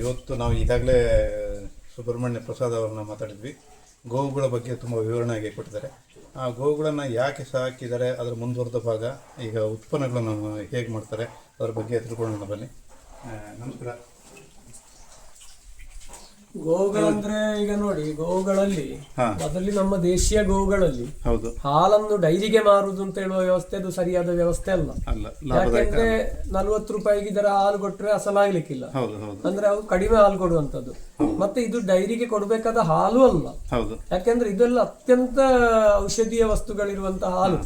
ಇವತ್ತು ನಾವು ಈಗಾಗಲೇ ಸುಬ್ರಹ್ಮಣ್ಯ ಪ್ರಸಾದ್ ಅವ್ರನ್ನ ಮಾತಾಡಿದ್ವಿ. ಗೋವುಗಳ ಬಗ್ಗೆ ತುಂಬ ವಿವರಣೆಯಾಗಿ ಕೊಟ್ಟಿದ್ದಾರೆ. ಆ ಗೋವುಗಳನ್ನು ಯಾಕೆ ಸಾಕಿದ್ದಾರೆ, ಅದರ ಮುಂದುವರೆದ ಭಾಗ, ಈಗ ಉತ್ಪನ್ನಗಳನ್ನು ಹೇಗೆ ಮಾಡ್ತಾರೆ ಅದರ ಬಗ್ಗೆ ತಿಳ್ಕೊಳ್ಳೋಣ ಬನ್ನಿ. ನಮಸ್ಕಾರ. ಗೋವುಗಳಂದ್ರೆ ಈಗ ನೋಡಿ, ಗೋವುಗಳಲ್ಲಿ ಮೊದಲು ನಮ್ಮ ದೇಶೀಯ ಗೋವುಗಳಲ್ಲಿ ಹಾಲನ್ನು ಡೈರಿಗೆ ಮಾರುದು ಅಂತ ಹೇಳುವ ವ್ಯವಸ್ಥೆ ಅದು ಸರಿಯಾದ ವ್ಯವಸ್ಥೆ ಅಲ್ಲ. ಯಾಕೆಂದ್ರೆ 40 ರೂಪಾಯಿಗೆ ಇದರ ಹಾಲು ಕೊಟ್ರೆ ಅಸಲಾಗ್ಲಿಕ್ಕಿಲ್ಲ, ಅಂದ್ರೆ ಅವು ಕಡಿಮೆ ಹಾಲು ಕೊಡುವಂತದ್ದು. ಮತ್ತೆ ಇದು ಡೈರಿಗೆ ಕೊಡಬೇಕಾದ ಹಾಲು ಅಲ್ಲ, ಯಾಕೆಂದ್ರೆ ಇದೆಲ್ಲ ಅತ್ಯಂತ ಔಷಧೀಯ ವಸ್ತುಗಳಿರುವಂತಹ ಹಾಲು.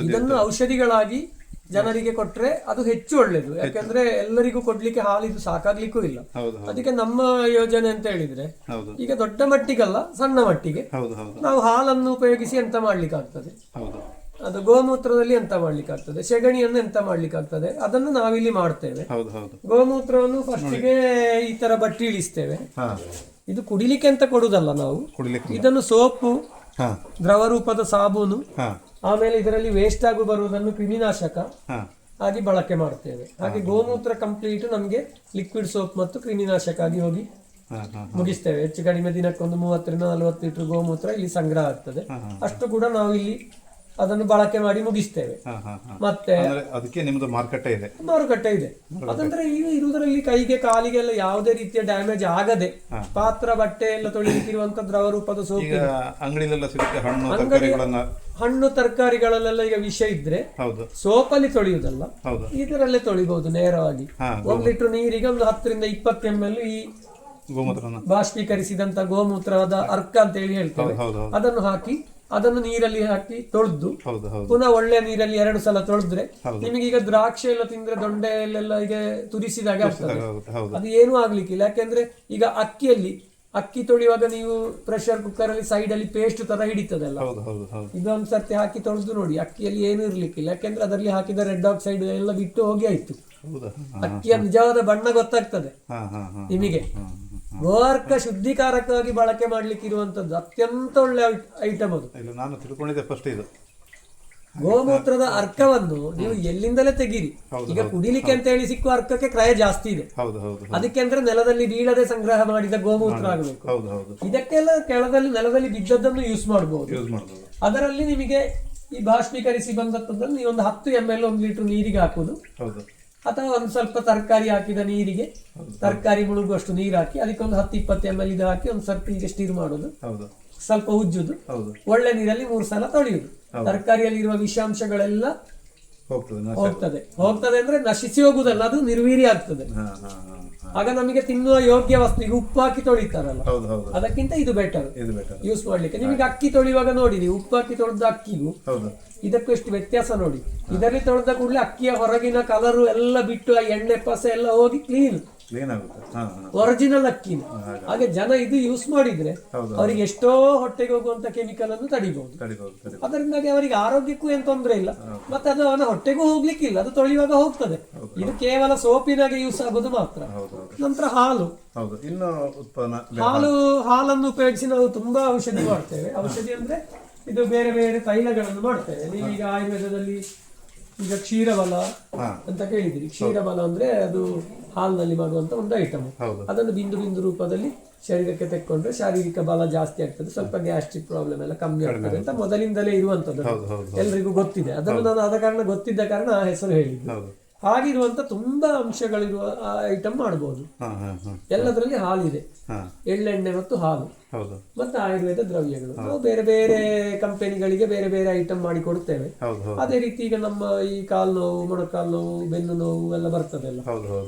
ಇದನ್ನು ಔಷಧಿಗಳಾಗಿ ಜನರಿಗೆ ಕೊಟ್ರೆ ಅದು ಹೆಚ್ಚು ಒಳ್ಳೇದು. ಯಾಕಂದ್ರೆ ಎಲ್ಲರಿಗೂ ಕೊಡ್ಲಿಕ್ಕೆ ಹಾಲಿದು ಸಾಕಾಗ್ಲಿಕ್ಕೂ ಇಲ್ಲ. ಅದಕ್ಕೆ ನಮ್ಮ ಯೋಜನೆ ಅಂತ ಹೇಳಿದ್ರೆ, ಈಗ ದೊಡ್ಡ ಮಟ್ಟಿಗಲ್ಲ, ಸಣ್ಣ ಮಟ್ಟಿಗೆ ನಾವು ಹಾಲನ್ನು ಉಪಯೋಗಿಸಿ ಎಂತ ಮಾಡ್ಲಿಕ್ಕಾಗ್ತದೆ, ಅದು ಗೋಮೂತ್ರದಲ್ಲಿ ಎಂತ ಮಾಡ್ಲಿಕ್ಕಾಗ್ತದೆ, ಸೆಗಣಿಯನ್ನು ಎಂತ ಮಾಡ್ಲಿಕ್ಕಾಗ್ತದೆ, ಅದನ್ನು ನಾವಿಲ್ಲಿ ಮಾಡ್ತೇವೆ. ಗೋಮೂತ್ರವನ್ನು ಫಸ್ಟಿಗೆ ಈ ತರ ಬಟ್ಟಿ ಇಳಿಸ್ತೇವೆ. ಇದು ಕುಡಿಲಿಕ್ಕೆ ಅಂತ ಕೊಡುದಲ್ಲ ನಾವು, ಇದನ್ನು ಸೋಪು, ದ್ರವ ರೂಪದ ಸಾಬೂನು, ಆಮೇಲೆ ಇದರಲ್ಲಿ ವೇಸ್ಟ್ ಆಗಿ ಬರುವುದನ್ನು ಕ್ರಿಮಿನಾಶಕ ಆಗಿ ಬಳಕೆ ಮಾಡ್ತೇವೆ. ಹಾಗೆ ಗೋಮೂತ್ರ ಕಂಪ್ಲೀಟ್ ನಮ್ಗೆ ಲಿಕ್ವಿಡ್ ಸೋಪ್ ಮತ್ತು ಕ್ರಿಮಿನಾಶಕ ಆಗಿ ಹೋಗಿ ಮುಗಿಸ್ತೇವೆ. ಹೆಚ್ಚು ಕಡಿಮೆ ದಿನಕ್ಕೊಂದು 30-40 ಲೀಟರ್ ಗೋಮೂತ್ರ ಇಲ್ಲಿ ಸಂಗ್ರಹ ಆಗ್ತದೆ. ಅಷ್ಟು ಕೂಡ ನಾವು ಇಲ್ಲಿ ಅದನ್ನು ಬಳಕೆ ಮಾಡಿ ಮುಗಿಸ್ತೇವೆ. ಮತ್ತೆ ಅದಕ್ಕೆ ನಿಮ್ದು ಮಾರುಕಟ್ಟೆ ಇದೆ. ಅದಂದ್ರೆ ಈಗ ಇರುವುದರಲ್ಲಿ ಕೈಗೆ ಕಾಲಿಗೆಲ್ಲ ಯಾವುದೇ ರೀತಿಯ ಡ್ಯಾಮೇಜ್ ಆಗದೆ ಪಾತ್ರ ಬಟ್ಟೆ ಎಲ್ಲ ತೊಳಿಲಿಕ್ಕಿರುವಂತ ದ್ರವ ರೂಪದ ಸೋಪ್. ಹಣ್ಣು ತರಕಾರಿಗಳಲ್ಲೆಲ್ಲ ಈಗ ವಿಷ ಇದ್ರೆ ಸೋಪಲ್ಲಿ ತೊಳೆಯುವುದಲ್ಲ, ಇದರಲ್ಲೇ ತೊಳಿಬಹುದು ನೇರವಾಗಿ. 1 ಲೀಟರ್ ನೀರಿಗೆ ಒಂದು 10-20 ml ಈ ಬಾಷ್ಪೀಕರಿಸಿದಂತ ಗೋಮೂತ್ರದ ಅರ್ಕ ಅಂತ ಹೇಳಿ ಹೇಳ್ತೇವೆ, ಅದನ್ನು ಹಾಕಿ ಅದನ್ನು ನೀರಲ್ಲಿ ಹಾಕಿ ತೊಳೆದು ಪುನಃ ಒಳ್ಳೆ ನೀರಲ್ಲಿ 2 ಸಲ ತೊಳೆದ್ರೆ ನಿಮಗೆ ಈಗ ದ್ರಾಕ್ಷಿ ಎಲ್ಲ ತಿಂದ್ರೆ ದೊಡ್ಡೆಯಲ್ಲೆಲ್ಲ ಈಗ ತುರಿಸಿದಾಗ ಆಗ್ತದೆ, ಅದು ಏನೂ ಆಗ್ಲಿಕ್ಕಿಲ್ಲ. ಯಾಕೆಂದ್ರೆ ಈಗ ಅಕ್ಕಿ ತೊಳೆಯುವಾಗ ನೀವು ಪ್ರೆಷರ್ ಕುಕ್ಕರ್ ಅಲ್ಲಿ ಸೈಡ್ ಅಲ್ಲಿ ಪೇಸ್ಟ್ ತರ ಹಿಡಿತದಲ್ಲ, ಇದೊಂದು ಸರ್ತಿ ಹಾಕಿ ತೊಳೆದು ನೋಡಿ, ಅಕ್ಕಿಯಲ್ಲಿ ಏನು ಇರ್ಲಿಕ್ಕಿಲ್ಲ. ಯಾಕೆಂದ್ರೆ ಅದರಲ್ಲಿ ಹಾಕಿದ ರೆಡ್ ಆಕ್ಸೈಡ್ ಎಲ್ಲ ಬಿಟ್ಟು ಹೋಗಿ ಆಯ್ತು. ಅಕ್ಕಿಯ ನಿಜವಾದ ಬಣ್ಣ ಗೊತ್ತಾಗ್ತದೆ ನಿಮಗೆ. ಗೋರ್ಕ ಶುದ್ಧೀಕಾರಕವಾಗಿ ಬಳಕೆ ಮಾಡ್ಲಿಕ್ಕೆ ಇರುವಂತದ್ದು ಅತ್ಯಂತ ಒಳ್ಳೆ ಐಟಮ್ ಅದು. ನಾನು ತಿಳ್ಕೊಂಡಿದ್ದೆ ಫಸ್ಟ್ ಇದು. ಗೋಮೂತ್ರದ ಅರ್ಕವನ್ನು ನೀವು ಎಲ್ಲಿಂದಲೇ ತೆಗೀರಿ. ಈಗ ಕುಡಿಲಿಕ್ಕೆ ಅಂತ ಹೇಳಿ ಸಿಕ್ಕುವ ಅರ್ಕಕ್ಕೆ ಕ್ರಯ ಜಾಸ್ತಿ ಇದೆ. ಅದಕ್ಕೆ ಅಂದ್ರೆ ನೆಲದಲ್ಲಿ ಬೀಳದೆ ಸಂಗ್ರಹ ಮಾಡಿದ ಗೋಮೂತ್ರ ಆಗಬೇಕು. ಇದಕ್ಕೆಲ್ಲ ಕೆಳದಲ್ಲಿ ನೆಲದಲ್ಲಿ ಬಿದ್ದದ್ದನ್ನು ಯೂಸ್ ಮಾಡಬಹುದು. ಅದರಲ್ಲಿ ನಿಮಗೆ ಈ ಬಾಷ್ಪೀಕರಿಸಿ ಬಂದದ್ದನ್ನು ನೀವು ಒಂದು 10 ml 1 ಲೀಟರ್ ನೀರಿಗೆ ಹಾಕುದು, ಅಥವಾ ಒಂದು ಸ್ವಲ್ಪ ತರಕಾರಿ ಹಾಕಿದ ನೀರಿಗೆ ತರಕಾರಿ ಮುಳುಗುವಷ್ಟು ನೀರು ಹಾಕಿ ಅದಕ್ಕೊಂದು 10-20 ml ಇದು ಹಾಕಿ ಒಂದು ಸ್ವಲ್ಪ ಹೀಗೆ ಸ್ಟೀರ್ ಮಾಡೋದು, ಸ್ವಲ್ಪ ಉಜ್ಜುದು, ಒಳ್ಳೆ ನೀರಲ್ಲಿ 3 ಸಲ ತೊಳೆಯುದು. ತರಕಾರಿಯಲ್ಲಿರುವ ವಿಷಾಂಶಗಳೆಲ್ಲ ಹೋಗ್ತದೆ ಅಂದ್ರೆ ನಶಿಸಿ ಹೋಗುದಲ್ಲ, ಅದು ನಿರ್ವೀರ್ಯ ಆಗ್ತದೆ. ಆಗ ನಮಗೆ ತಿನ್ನುವ ಯೋಗ್ಯ ವಸ್ತು. ಈಗ ಉಪ್ಪು ಹಾಕಿ ತೊಳಿತಾರಲ್ಲ, ಅದಕ್ಕಿಂತ ಇದು ಬೆಟರ್ ಯೂಸ್ ಮಾಡ್ಲಿಕ್ಕೆ. ನಿಮಗೆ ಅಕ್ಕಿ ತೊಳೆಯುವಾಗ ನೋಡಿ, ನೀವು ಉಪ್ಪು ಹಾಕಿ ತೊಳೆದ ಅಕ್ಕಿಗೂ ಇದಕ್ಕೂ ಎಷ್ಟು ವ್ಯತ್ಯಾಸ ನೋಡಿ. ಇದರಲ್ಲಿ ತೊಳೆದ ಕೂಡಲೇ ಅಕ್ಕಿಯ ಹೊರಗಿನ ಕಲರು ಎಲ್ಲ ಬಿಟ್ಟು ಆ ಎಣ್ಣೆ ಪಸೆ ಎಲ್ಲ ಹೋಗಿ ಕ್ಲೀನ್ ಒರಿಜಿನಲ್ ಅಕ್ಕಿನ. ಹಾಗೆ ಜನ ಇದು ಯೂಸ್ ಮಾಡಿದ್ರೆ ಅವರಿಗೆ ಎಷ್ಟೋ ಹೊಟ್ಟೆಗೆ ಹೋಗುವಂತ ಕೆಮಿಕಲ್ ಅನ್ನು ತಡಿಬಹುದು. ಅದರಿಂದಾಗಿ ಅವರಿಗೆ ಆರೋಗ್ಯಕ್ಕೂ ಏನ್ ತೊಂದರೆ ಇಲ್ಲ, ಮತ್ತೆ ಅದು ಅವನ ಹೊಟ್ಟೆಗೂ ಹೋಗ್ಲಿಕ್ಕಿಲ್ಲ, ಅದು ತೊಳೆಯುವಾಗ ಹೋಗ್ತದೆ. ಇದು ಕೇವಲ ಸೋಪಿನಾಗೆ ಯೂಸ್ ಆಗೋದು ಮಾತ್ರ. ನಂತರ ಹಾಲನ್ನು ಉಪಯೋಗಿಸಿ ನಾವು ತುಂಬಾ ಔಷಧಿ ಮಾಡ್ತೇವೆ. ಔಷಧಿ ಅಂದ್ರೆ ಇದು ಬೇರೆ ಬೇರೆ ತೈಲಗಳನ್ನು ಮಾಡ್ತೇವೆ. ನೀವೀಗ ಆಯುರ್ವೇದದಲ್ಲಿ ಈಗ ಕ್ಷೀರಬಲ ಅಂತ ಕೇಳಿದಿರಿ. ಕ್ಷೀರಬಲ ಅಂದ್ರೆ ಅದು ಹಾಲಿನಲ್ಲಿ ಮಾಡುವಂತ ಒಂದು ಐಟಮ್. ಅದನ್ನು ಬಿಂದು ರೂಪದಲ್ಲಿ ಶರೀರಕ್ಕೆ ತೆಕ್ಕೊಂಡ್ರೆ ಶಾರೀರಿಕ ಬಲ ಜಾಸ್ತಿ ಆಗ್ತದೆ, ಸ್ವಲ್ಪ ಗ್ಯಾಸ್ಟ್ರಿಕ್ ಪ್ರಾಬ್ಲಮ್ ಎಲ್ಲ ಕಮ್ಮಿ ಆಗ್ತದೆ ಅಂತ ಮೊದಲಿಂದಲೇ ಇರುವಂತದ್ದು, ಎಲ್ರಿಗೂ ಗೊತ್ತಿದೆ. ಅದನ್ನು ನಾನು ಆದ ಕಾರಣ ಗೊತ್ತಿದ್ದ ಕಾರಣ ಆ ಹೆಸರು ಹೇಳಿದ್ದು. ಹಾಗಿರುವಂತ ತುಂಬಾ ಅಂಶಗಳಿರುವ ಐಟಮ್ ಮಾಡಬಹುದು. ಎಲ್ಲದರಲ್ಲಿ ಹಾಲಿದೆ, ಎಳ್ಳೆಣ್ಣೆ ಮತ್ತು ಹಾಲು ಮತ್ತೆ ಆಯುರ್ವೇದ ದ್ರವ್ಯಗಳು. ನಾವು ಬೇರೆ ಬೇರೆ ಕಂಪನಿಗಳಿಗೆ ಬೇರೆ ಬೇರೆ ಐಟಮ್ ಮಾಡಿ ಕೊಡ್ತೇವೆ. ಅದೇ ರೀತಿ ಈಗ ನಮ್ಮ ಈ ಕಾಲು ನೋವು, ಮೊಣಕಾಲು ನೋವು, ಬೆನ್ನು ನೋವು ಎಲ್ಲ ಬರ್ತದಲ್ಲ,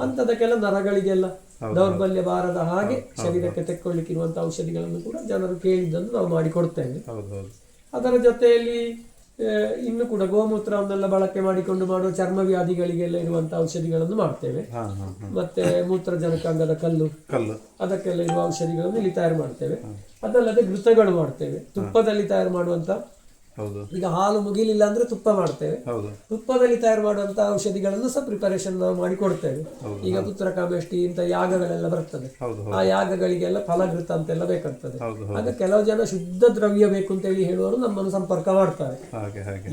ಅಂತದಕ್ಕೆಲ್ಲ ನರಗಳಿಗೆಲ್ಲ ದೌರ್ಬಲ್ಯ ಬಾರದ ಹಾಗೆ ಶರೀರಕ್ಕೆ ತೆಕ್ಕೊಳ್ಳಿಕ್ಕೆ ಇರುವಂತ ಔಷಧಿಗಳನ್ನು ಕೂಡ ಜನರು ಕೇಳಿದ್ದನ್ನು ನಾವು ಮಾಡಿ ಕೊಡ್ತೇವೆ. ಅದರ ಜೊತೆಯಲ್ಲಿ ಇನ್ನು ಕೂಡ ಗೋಮೂತ್ರವನ್ನೆಲ್ಲ ಬಳಕೆ ಮಾಡಿಕೊಂಡು ಮಾಡುವ ಚರ್ಮ ವ್ಯಾಧಿಗಳಿಗೆಲ್ಲ ಇರುವಂತಹ ಔಷಧಿಗಳನ್ನು ಮಾಡ್ತೇವೆ. ಮತ್ತೆ ಮೂತ್ರಜನಕಾಂಗದ ಕಲ್ಲು ಅದಕ್ಕೆಲ್ಲ ಇರುವ ಔಷಧಿಗಳನ್ನು ಇಲ್ಲಿ ತಯಾರು ಮಾಡ್ತೇವೆ. ಅದಲ್ಲದೆ ಘೃತಗಳು ಮಾಡ್ತೇವೆ. ತುಪ್ಪದಲ್ಲಿ ತಯಾರು ಮಾಡುವಂತ ಹೌದು. ಈಗ ಹಾಲು ಮುಗಿಲಿಲ್ಲ ಅಂದ್ರೆ ತುಪ್ಪ ಮಾಡ್ತೇವೆ. ಹೌದು. ತುಪ್ಪದಲ್ಲಿ ತಯಾರು ಮಾಡುವಂತ ಔಷಧಿಗಳನ್ನು ಸಹ ಪ್ರಿಪರೇಷನ್ ನಾವು ಮಾಡಿ ಕೊಡ್ತೇವೆ. ಈಗ ಪುತ್ರಕಾಮೇಷ್ಟಿ ಇಂತ ಯಾಗಗಳೆಲ್ಲ ಬರ್ತದೆ, ಆ ಯಾಗಗಳಿಗೆಲ್ಲ ಫಲಘೃತ ಅಂತೆಲ್ಲ ಬೇಕಾಗ್ತದೆ. ಆಗ ಕೆಲವು ಜನ ಶುದ್ಧ ದ್ರವ್ಯ ಬೇಕು ಅಂತ ಹೇಳಿ ಹೇಳುವವರು ನಮ್ಮನ್ನು ಸಂಪರ್ಕ ಮಾಡ್ತಾರೆ.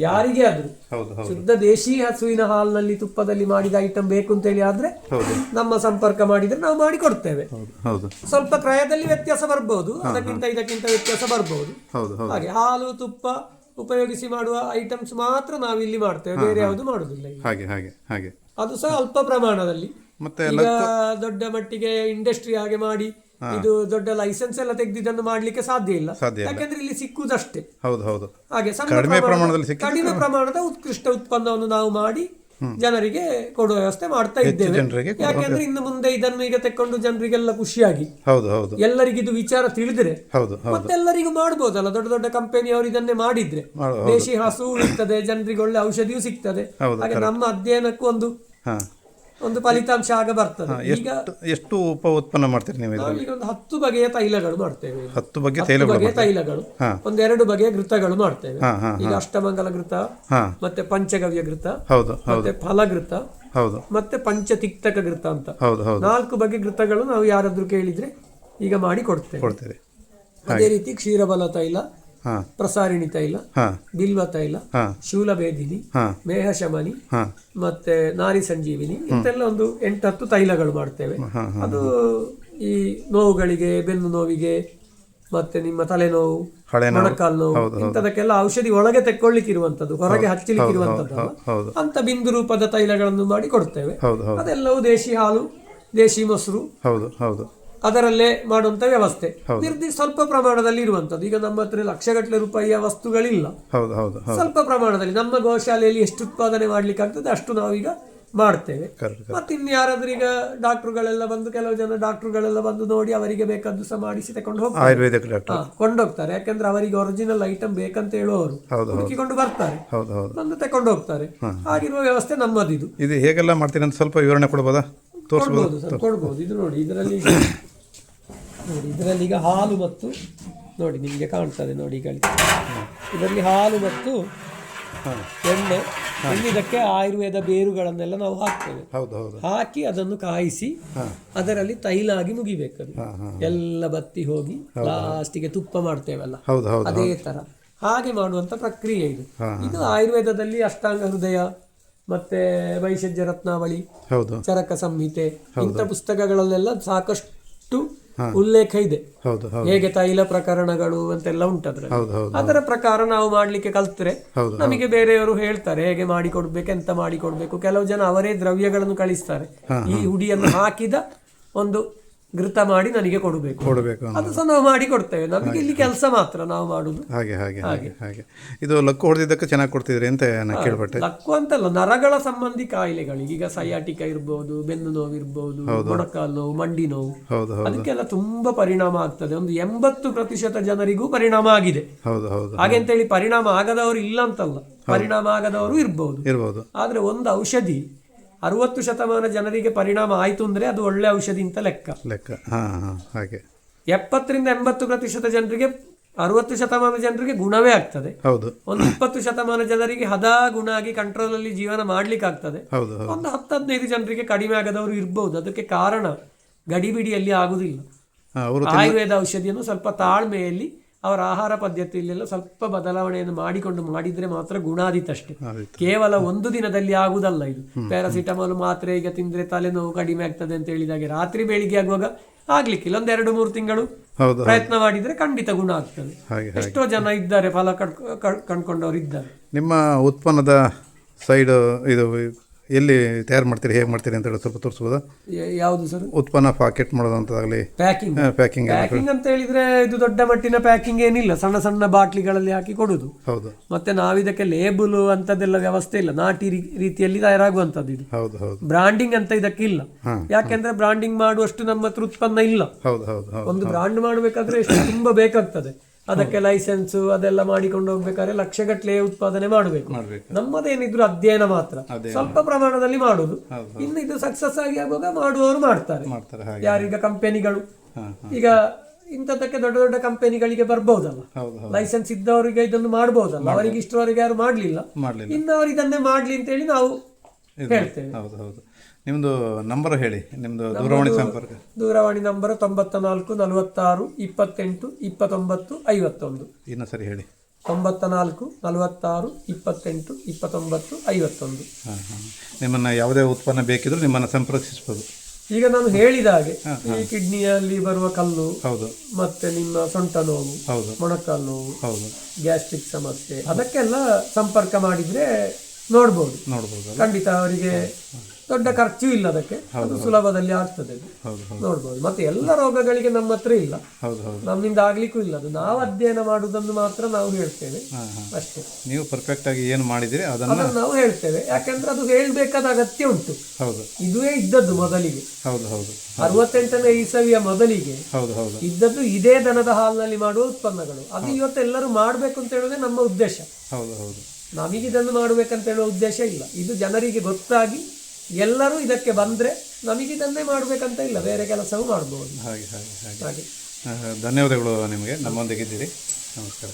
ಯಾರಿಗೆ ಆದ್ರೂ ಶುದ್ಧ ದೇಶಿ ಹಸುವಿನ ಹಾಲಿನಲ್ಲಿ ತುಪ್ಪದಲ್ಲಿ ಮಾಡಿದ ಐಟಮ್ ಬೇಕು ಅಂತ ಹೇಳಿ ಆದ್ರೆ ನಮ್ಮ ಸಂಪರ್ಕ ಮಾಡಿದ್ರೆ ನಾವು ಮಾಡಿ ಕೊಡ್ತೇವೆ. ಸ್ವಲ್ಪ ಕ್ರಯದಲ್ಲಿ ವ್ಯತ್ಯಾಸ ಬರ್ಬಹುದು, ಅದಕ್ಕಿಂತ ಇದಕ್ಕಿಂತ ವ್ಯತ್ಯಾಸ ಬರ್ಬಹುದು. ಹಾಗೆ ಹಾಲು ತುಪ್ಪ ಉಪಯೋಗಿಸಿ ಮಾಡುವ ಐಟಮ್ಸ್ ಮಾತ್ರ ನಾವಿಲ್ಲಿ ಮಾಡ್ತೇವೆ, ಬೇರೆ ಯಾವುದು ಮಾಡುದಿಲ್ಲ. ಅದು ಸಹ ಅಲ್ಪ ಪ್ರಮಾಣದಲ್ಲಿ. ಈಗ ದೊಡ್ಡ ಮಟ್ಟಿಗೆ ಇಂಡಸ್ಟ್ರಿ ಹಾಗೆ ಮಾಡಿ ಇದು ದೊಡ್ಡ ಲೈಸೆನ್ಸ್ ಎಲ್ಲ ತೆಗೆದಿದ್ದನ್ನು ಮಾಡ್ಲಿಕ್ಕೆ ಸಾಧ್ಯ ಇಲ್ಲ, ಯಾಕಂದ್ರೆ ಇಲ್ಲಿ ಸಿಕ್ಕುದಷ್ಟೇ. ಹಾಗೆ ಕಡಿಮೆ ಪ್ರಮಾಣದ ಉತ್ಕೃಷ್ಟ ಉತ್ಪನ್ನವನ್ನು ನಾವು ಮಾಡಿ ಜನರಿಗೆ ಕೊಡುವ ವ್ಯವಸ್ಥೆ ಮಾಡ್ತಾ ಇದ್ದೇವೆ. ಯಾಕೆಂದ್ರೆ ಇನ್ನು ಮುಂದೆ ಇದನ್ನು ಈಗ ತೆಕ್ಕೊಂಡು ಜನರಿಗೆಲ್ಲ ಖುಷಿಯಾಗಿ ಎಲ್ಲರಿಗೂ ಇದು ವಿಚಾರ ತಿಳಿದ್ರೆ ಮತ್ತೆಲ್ಲರಿಗೂ ಮಾಡ್ಬೋದಲ್ಲ. ದೊಡ್ಡ ದೊಡ್ಡ ಕಂಪನಿಯವರು ಇದನ್ನೇ ಮಾಡಿದ್ರೆ ದೇಶಿ ಹಸು ಇರ್ತದೆ, ಜನರಿಗೆ ಒಳ್ಳೆ ಔಷಧಿಯೂ ಸಿಗ್ತದೆ. ಹಾಗೆ ನಮ್ಮ ಅಧ್ಯಯನಕ್ಕೂ ಒಂದು ಫಲಿತಾಂಶ ಆಗ ಬರ್ತದೆ. ಈಗ ಎಷ್ಟು ಉಪ ಉತ್ಪನ್ನ ಮಾಡ್ತೀರಿ ನೀವು? ಈಗ ಒಂದು 10 ಬಗೆಯ ತೈಲಗಳು ಮಾಡ್ತೇವೆ. 10 ಬಗೆಯ ತೈಲಗಳು, 2 ಬಗೆಯ ಘೃತಗಳು ಮಾಡ್ತೇವೆ. ಈಗ ಅಷ್ಟಮಂಗಲ ಘೃತ, ಮತ್ತೆ ಪಂಚಗವ್ಯ ಘೃತ, ಮತ್ತೆ ಫಲಘೃತ, ಮತ್ತೆ ಪಂಚತಿಕ್ತಕ ಘೃತ ಅಂತ 4 ಬಗೆ ಘೃತಗಳು ನಾವು ಯಾರಾದ್ರೂ ಕೇಳಿದ್ರೆ ಈಗ ಮಾಡಿ ಕೊಡ್ತೇವೆ. ಅದೇ ರೀತಿ ಕ್ಷೀರಬಲ ತೈಲ, ಪ್ರಸಾರಿಣಿ ತೈಲ, ಬಿಲ್ವ ತೈಲ, ಶೂಲಭೇದಿನಿ, ಮೇಹಶಮನಿ, ಮತ್ತೆ ನಾರಿ ಸಂಜೀವಿನಿ, ಇಂತೆಲ್ಲ ಒಂದು 8-10 ತೈಲಗಳು ಮಾಡ್ತೇವೆ. ಅದು ಈ ನೋವುಗಳಿಗೆ, ಬೆನ್ನು ನೋವಿಗೆ, ಮತ್ತೆ ನಿಮ್ಮ ತಲೆನೋವು, ಮೊಣಕಾಲು ನೋವು, ಇಂಥದಕ್ಕೆಲ್ಲ ಔಷಧಿ ಒಳಗೆ ತೆಕ್ಕೊಳ್ಳಿಕ್ಕೆ ಇರುವಂತದ್ದು, ಹೊರಗೆ ಹಚ್ಚಲಿಕ್ಕೆ ಇರುವಂತದ್ದು ಅಂತ ಬಿಂದು ರೂಪದ ತೈಲಗಳನ್ನು ಮಾಡಿ ಕೊಡ್ತೇವೆ. ಅದೆಲ್ಲವೂ ದೇಶಿ ಹಾಲು, ದೇಶಿ ಮೊಸರು, ಅದರಲ್ಲೇ ಮಾಡುವಂತ ವ್ಯವಸ್ಥೆ. ಸ್ವಲ್ಪ ಪ್ರಮಾಣದಲ್ಲಿ ಇರುವಂತದ್ದು. ಈಗ ನಮ್ಮ ಹತ್ರ ಲಕ್ಷಗಟ್ಟಲೆ ರೂಪಾಯಿಯ ವಸ್ತುಗಳಿಲ್ಲ, ಸ್ವಲ್ಪ ಪ್ರಮಾಣದಲ್ಲಿ ನಮ್ಮ ಗೋಶಾಲೆಯಲ್ಲಿ ಎಷ್ಟು ಉತ್ಪಾದನೆ ಮಾಡ್ಲಿಕ್ಕೆ ಆಗ್ತದೆ ಅಷ್ಟು ನಾವೀಗ ಮಾಡ್ತೇವೆ. ಮತ್ತೆ ಇನ್ಯಾರಾದ್ರೂ ಈಗ ಡಾಕ್ಟರ್ಗಳೆಲ್ಲ ಬಂದು, ಕೆಲವು ಜನ ಡಾಕ್ಟರ್ಗಳೆಲ್ಲ ಬಂದು ನೋಡಿ ಅವರಿಗೆ ಬೇಕಾದ್ದು ಸಹ ಮಾಡಿಸಿ ತಕೊಂಡು ಕೊಂಡೋಗ್ತಾರೆ. ಯಾಕಂದ್ರೆ ಅವರಿಗೆ ಒರಿಜಿನಲ್ ಐಟಮ್ ಬೇಕಂತ ಹೇಳುವವರು ಹುಡುಕಿಕೊಂಡು ಬರ್ತಾರೆ, ಬಂದು ತಕೊಂಡು ಹೋಗ್ತಾರೆ. ಆಗಿರುವ ವ್ಯವಸ್ಥೆ ನಮ್ಮದಿದು. ಇದು ಹೇಗೆಲ್ಲ ಮಾಡ್ತೀನಿ ಅಂತ ಸ್ವಲ್ಪ ವಿವರಣೆ ಕೊಡಬಹುದಾ? ಕೊಡ್ಬೋದು ಸರ್, ಕೊಡ್ಬೋದು. ಇದು ನೋಡಿ, ಇದರಲ್ಲಿ ಈಗ ಹಾಲು ಮತ್ತು ನೋಡಿ ನಿಮಗೆ ಕಾಣ್ತದೆ ನೋಡಿ, ಈಗ ಇದರಲ್ಲಿ ಹಾಲು ಮತ್ತು ಎಣ್ಣೆ, ಇದಕ್ಕೆ ಆಯುರ್ವೇದ ಬೇರುಗಳನ್ನೆಲ್ಲ ನಾವು ಹಾಕ್ತೇವೆ. ಹಾಕಿ ಅದನ್ನು ಕಾಯಿಸಿ ಅದರಲ್ಲಿ ತೈಲ ಆಗಿ ಮುಗಿಬೇಕದು ಎಲ್ಲ ಬತ್ತಿ ಹೋಗಿ ಲಾಸ್ಟಿಗೆ ತುಪ್ಪ ಮಾಡ್ತೇವಲ್ಲ ಅದೇ ತರ ಹಾಗೆ ಮಾಡುವಂತ ಪ್ರಕ್ರಿಯೆ ಇದು. ಇದು ಆಯುರ್ವೇದದಲ್ಲಿ ಅಷ್ಟಾಂಗ ಹೃದಯ ಮತ್ತೆ ವೈಷಜ್ಯ ರತ್ನಾವಳಿ, ಚರಕ ಸಂಹಿತೆ ಇಂಥ ಪುಸ್ತಕಗಳಲ್ಲೆಲ್ಲ ಸಾಕಷ್ಟು ಉಲ್ಲೇಖ ಇದೆ. ಹೇಗೆ ತೈಲ ಪ್ರಕರಣಗಳು ಅಂತೆಲ್ಲ ಉಂಟದ್ರಲ್ಲಿ. ಅದರ ಪ್ರಕಾರ ನಾವು ಮಾಡ್ಲಿಕ್ಕೆ ಕಲ್ತ್ರೆ ನಮಗೆ ಬೇರೆಯವರು ಹೇಳ್ತಾರೆ ಹೇಗೆ ಮಾಡಿಕೊಡ್ಬೇಕು, ಎಂತ ಮಾಡಿಕೊಡ್ಬೇಕು. ಕೆಲವು ಜನ ಅವರೇ ದ್ರವ್ಯಗಳನ್ನು ಕಳಿಸ್ತಾರೆ, ಈ ಹುಡಿಯನ್ನು ಹಾಕಿದ ಒಂದು ಘೃತ ಮಾಡಿ ನನಗೆ ಕೊಡಬೇಕು, ಅದು ಸಹ ನಾವು ಮಾಡಿ ಕೊಡ್ತೇವೆ. ನಮಗೆ ಇಲ್ಲಿ ಕೆಲಸ ಮಾತ್ರ ನಾವು ಮಾಡುದು. ಹಾಗೆ ಇದು ಲಕ್ಕು ಹೊಡೆದಿದ್ದಕ್ಕೆ ಚೆನ್ನಾಗಿ ಕೊಡ್ತಿದ್ರಿ ಅಂತ ಕೇಳ್ಪಟ್ಟೆ. ಲಕ್ಕು ಅಂತಲ್ಲ, ನರಗಳ ಸಂಬಂಧಿ ಕಾಯಿಲೆಗಳಿಗೆ, ಈಗ ಸಯಾಟಿಕ ಇರ್ಬೋದು, ಬೆನ್ನು ನೋವು ಇರ್ಬೋದು, ಮೊಣಕಾಲು ನೋವು, ಮಂಡಿ ನೋವು, ಅದಕ್ಕೆಲ್ಲ ತುಂಬಾ ಪರಿಣಾಮ ಆಗ್ತದೆ. ಒಂದು 80% ಜನರಿಗೂ ಪರಿಣಾಮ ಆಗಿದೆ. ಹಾಗೆಂತೇಳಿ ಪರಿಣಾಮ ಆಗದವರು ಇಲ್ಲ ಅಂತಲ್ಲ, ಪರಿಣಾಮ ಆಗದವರು ಇರ್ಬಹುದು. ಆದ್ರೆ ಒಂದು ಔಷಧಿ 60% ಜನರಿಗೆ ಪರಿಣಾಮ ಆಯ್ತು ಅಂದ್ರೆ ಅದು ಒಳ್ಳೆ ಔಷಧಿ ಅಂತ ಲೆಕ್ಕ. 70-80% ಜನರಿಗೆ, 60% ಜನರಿಗೆ ಗುಣವೇ ಆಗ್ತದೆ. ಒಂದು 20% ಜನರಿಗೆ ಹದ ಗುಣ ಆಗಿ ಕಂಟ್ರೋಲ್ ಅಲ್ಲಿ ಜೀವನ ಮಾಡ್ಲಿಕ್ಕೆ ಆಗ್ತದೆ. ಒಂದು 10-15 ಜನರಿಗೆ ಕಡಿಮೆ ಆಗದವರು ಇರ್ಬಹುದು. ಅದಕ್ಕೆ ಕಾರಣ ಗಡಿಬಿಡಿಯಲ್ಲಿ ಆಗುದಿಲ್ಲ. ಆಯುರ್ವೇದ ಔಷಧಿಯನ್ನು ಸ್ವಲ್ಪ ತಾಳ್ಮೆಯಲ್ಲಿ ಅವರ ಆಹಾರ ಪದ್ಧತಿಯಲ್ಲೆಲ್ಲ ಸ್ವಲ್ಪ ಬದಲಾವಣೆಯನ್ನು ಮಾಡಿದ್ರೆ ಮಾತ್ರ ಗುಣಾದೀತಷ್ಟೇ. ಕೇವಲ ಒಂದು ದಿನದಲ್ಲಿ ಆಗುದಲ್ಲ ಇದು. ಪ್ಯಾರಾಸಿಟಮಾಲ್ ಮಾತ್ರೆ ಈಗ ತಿಂದ್ರೆ ತಲೆನೋವು ಕಡಿಮೆ ಆಗ್ತದೆ ಅಂತ ಹೇಳಿದಾಗೆ ರಾತ್ರಿ ಬೆಳಿಗ್ಗೆ ಆಗುವಾಗ ಆಗ್ಲಿಕ್ಕಿಲ್ಲ. 1-2-3 ತಿಂಗಳು ಪ್ರಯತ್ನ ಮಾಡಿದ್ರೆ ಖಂಡಿತ ಗುಣ ಆಗ್ತದೆ. ಎಷ್ಟೋ ಜನ ಇದ್ದಾರೆ, ಫಲ ಕಂಡ್ಕೊಂಡವ್ರು ಇದ್ದಾರೆ. ನಿಮ್ಮ ಉತ್ಪನ್ನದ ಸೈಡ್ ಇದು ಎಲ್ಲಿ ತಯಾರು ಮಾಡ್ತೀರಿ, ಹೇಗೆ ಮಾಡ್ತೀರಿ ಅಂತ ಹೇಳಿ ಸ್ವಲ್ಪ ತೋರಿಸ್ಬೋದಾ? ಯಾವುದು ಸರ್? ಉತ್ಪನ್ನ ಪ್ಯಾಕೆಟ್ ಮಾಡೋದಂತಾಗಲಿ, ಪ್ಯಾಕಿಂಗ್ ಅಂತ ಹೇಳಿದ್ರೆ ಇದು ದೊಡ್ಡ ಮಟ್ಟಿನ ಪ್ಯಾಕಿಂಗ್ ಏನಿಲ್ಲ, ಸಣ್ಣ ಸಣ್ಣ ಬಾಟ್ಲಿಗಳಲ್ಲಿ ಹಾಕಿ ಕೊಡುದು. ಮತ್ತೆ ನಾವಿದಕ್ಕೆ ಲೇಬಲ್ ಅಂತದೆಲ್ಲ ವ್ಯವಸ್ಥೆ ಇಲ್ಲ, ನಾಟಿ ರೀತಿಯಲ್ಲಿ ತಯಾರಾಗುವಂತದ್ದು ಇದು. ಬ್ರಾಂಡಿಂಗ್ ಅಂತ ಇದಕ್ಕೆ ಇಲ್ಲ, ಯಾಕೆಂದ್ರೆ ಬ್ರಾಂಡಿಂಗ್ ಮಾಡುವಷ್ಟು ನಮ್ಮ ಹತ್ರ ಉತ್ಪನ್ನ ಇಲ್ಲ. ಒಂದು ಬ್ರಾಂಡ್ ಮಾಡಬೇಕಾದ್ರೆ ಎಷ್ಟು ತುಂಬಾ ಬೇಕಾಗ್ತದೆ. ಅದಕ್ಕೆ ಲೈಸೆನ್ಸ್ ಅದೆಲ್ಲ ಮಾಡಿಕೊಂಡು ಹೋಗ್ಬೇಕಾದ್ರೆ ಲಕ್ಷಗಟ್ಟಲೆ ಉತ್ಪಾದನೆ ಮಾಡಬೇಕು. ನಮ್ಮದೇನಿದ್ರು ಅಧ್ಯಯನ ಮಾತ್ರ, ಸ್ವಲ್ಪ ಪ್ರಮಾಣದಲ್ಲಿ ಮಾಡುದು. ಇನ್ನು ಇದು ಸಕ್ಸಸ್ ಆಗಿ ಆಗುವಾಗ ಮಾಡುವವರು ಮಾಡ್ತಾರೆ. ಯಾರೀಗ ಕಂಪನಿಗಳು ಈಗ ಇಂಥದ್ದಕ್ಕೆ ದೊಡ್ಡ ದೊಡ್ಡ ಕಂಪನಿಗಳಿಗೆ ಬರ್ಬೋದಲ್ಲ, ಹೌದು ಹೌದು ಲೈಸೆನ್ಸ್ ಇದ್ದವರಿಗೆ ಇದನ್ನು ಮಾಡ್ಬೋದಲ್ಲ. ಅವರಿಗೆ ಇಷ್ಟವರೆಗೆ ಯಾರು ಮಾಡ್ಲಿಲ್ಲ, ಇನ್ನು ಅವರು ಇದನ್ನೇ ಮಾಡ್ಲಿ ಅಂತ ಹೇಳಿ ನಾವು ಹೇಳ್ತೇವೆ. ಹೌದು ಹೌದು. ನಿಮ್ದು ನಂಬರ್ ಹೇಳಿ, ನಿಮ್ದು ದೂರವಾಣಿ ಸಂಪರ್ಕ. ದೂರವಾಣಿ ನಂಬರ್ 94 46 28 29 51. ಇನ್ನು ಸರಿ ಹೇಳಿ. 94 46 28 29 51. ಹಾಂ ಹಾಂ. ನಿಮ್ಮನ್ನು ಯಾವುದೇ ಉತ್ಪನ್ನ ಬೇಕಿದ್ರೂ ನಿಮ್ಮನ್ನು ಸಂಪರ್ಕಿಸ್ಬೋದು. ಈಗ ನಾನು ಹೇಳಿದ ಹಾಗೆ ಈ ಕಿಡ್ನಿಯಲ್ಲಿ ಬರುವ ಕಲ್ಲು, ಹೌದು, ಮತ್ತೆ ನಿಮ್ಮ ಸೊಂಟ ನೋವು, ಹೌದು, ಮೊಣಕಾಲು ನೋವು, ಹೌದು, ಗ್ಯಾಸ್ಟ್ರಿಕ್ ಸಮಸ್ಯೆ, ಅದಕ್ಕೆಲ್ಲ ಸಂಪರ್ಕ ಮಾಡಿದ್ರೆ ನೋಡ್ಬೋದು. ಖಂಡಿತ ಅವರಿಗೆ ದೊಡ್ಡ ಖರ್ಚು ಇಲ್ಲ, ಅದಕ್ಕೆ ಅದು ಸುಲಭದಲ್ಲಿ ಆಗ್ತದೆ, ನೋಡ್ಬೋದು. ಮತ್ತೆ ಎಲ್ಲ ರೋಗಗಳಿಗೆ ನಮ್ಮ ಹತ್ರ ಇಲ್ಲ, ನಮ್ಮಿಂದ ಆಗ್ಲಿಕ್ಕೂ ಇಲ್ಲ. ಅದು ನಾವು ಅಧ್ಯಯನ ಮಾಡುವುದನ್ನು ಮಾತ್ರ ನಾವು ಹೇಳ್ತೇವೆ ಅಷ್ಟೇ. ನೀವು ಪರ್ಫೆಕ್ಟ್ ಆಗಿ ಏನು ಮಾಡಿದಿರಿ ಅದನ್ನು ನಾವು ಹೇಳ್ತೇವೆ, ಯಾಕಂದ್ರೆ ಅದು ಹೇಳ್ಬೇಕಾದ ಅಗತ್ಯ ಉಂಟು. ಇದುವೇ ಇದ್ದದ್ದು ಮೊದಲಿಗೆ, 68ನೇ ಇಸವಿಯ ಮೊದಲಿಗೆ ಇದ್ದದ್ದು ಇದೇ ದನದ ಹಾಲಿನಲ್ಲಿ ಮಾಡುವ ಉತ್ಪನ್ನಗಳು. ಅದು ಇವತ್ತೆಲ್ಲರೂ ಮಾಡ್ಬೇಕು ಅಂತ ಹೇಳೋದೇ ನಮ್ಮ ಉದ್ದೇಶ. ನಮಗಿದನ್ನು ಮಾಡ್ಬೇಕಂತ ಹೇಳುವ ಉದ್ದೇಶ ಇಲ್ಲ. ಇದು ಜನರಿಗೆ ಗೊತ್ತಾಗಿ ಎಲ್ಲರೂ ಇದಕ್ಕೆ ಬಂದ್ರೆ ನಮಗಿದನ್ನೇ ಮಾಡ್ಬೇಕಂತ ಇಲ್ಲ, ಬೇರೆ ಕೆಲಸವೂ ಮಾಡಬಹುದು. ಹಾಗೆ ಹಾಗೆ ಹಾಗೆ. ಧನ್ಯವಾದಗಳು ನಿಮಗೆ, ನಮ್ಮೊಂದಿಗಿದ್ದೀರಿ. ನಮಸ್ಕಾರ.